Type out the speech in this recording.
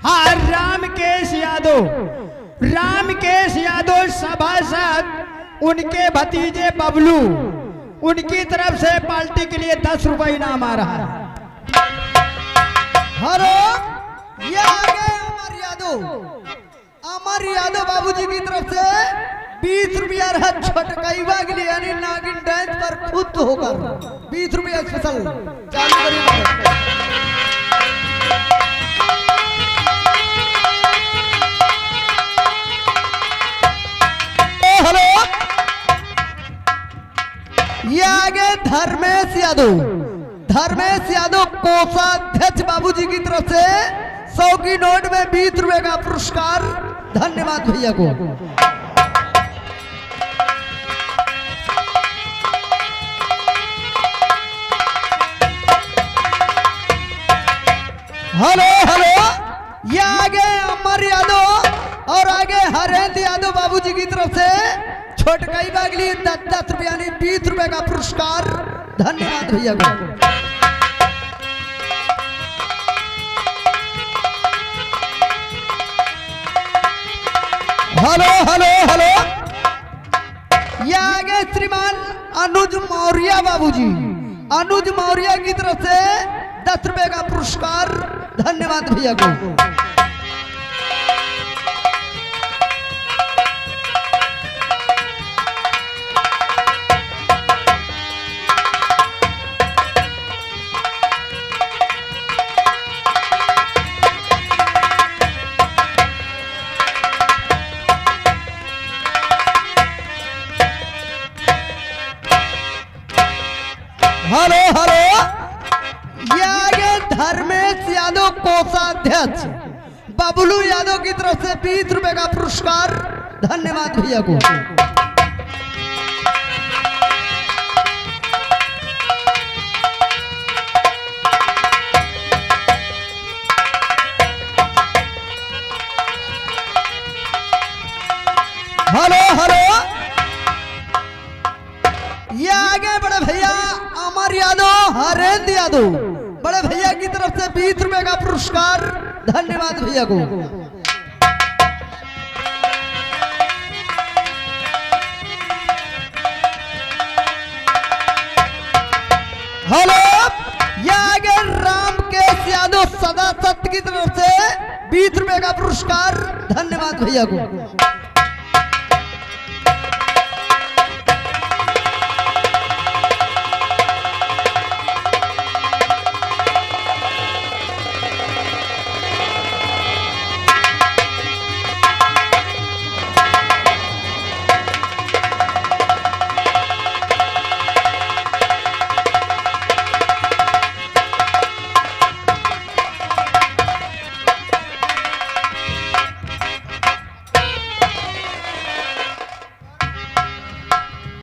हाँ, रामकेश यादव सभासद उनके भतीजे बबलू, उनकी तरफ से पार्टी के लिए 10 रुपए इनाम आ रहा है। हेलो, ये आगे अमर यादव बाबूजी की तरफ से 20 रुपया रहा छटकाईवा के लिए, यानी नागिन डांस पर खुद होकर 20 रुपया स्पेशल चालू करिए। हेलो, ये आगे धर्मेश यादव कोषाध्यक्ष बाबूजी की तरफ से 100 की नोट में 20 रुपए का पुरस्कार। धन्यवाद भैया को। हेलो, ये आगे अमर यादव और आगे हरेंद्र यादव बाबूजी की तरफ से छोटकाई बाग लिए 10 रुपया यानी 20 रुपए का पुरस्कार। धन्यवाद भैया को। हेलो, ये आगे श्रीमान अनुज मौर्य बाबूजी, अनुज मौर्य की तरफ से 10 रुपए का पुरस्कार। धन्यवाद भैया को। हेलो, ये आगे धर्मेश यादव कोषाध्यक्ष बबलू यादव की तरफ से 20 रुपए का पुरस्कार। धन्यवाद भैया को। हेलो, ये आगे बड़े भैया अमर यादव, हरेंद्र यादव बड़े भैया की तरफ से 20 रुपए का पुरस्कार। धन्यवाद भैया को। हेलो, ये आगे रामकेश यादव सदासत की तरफ से 20 रुपए का पुरस्कार। धन्यवाद भैया को।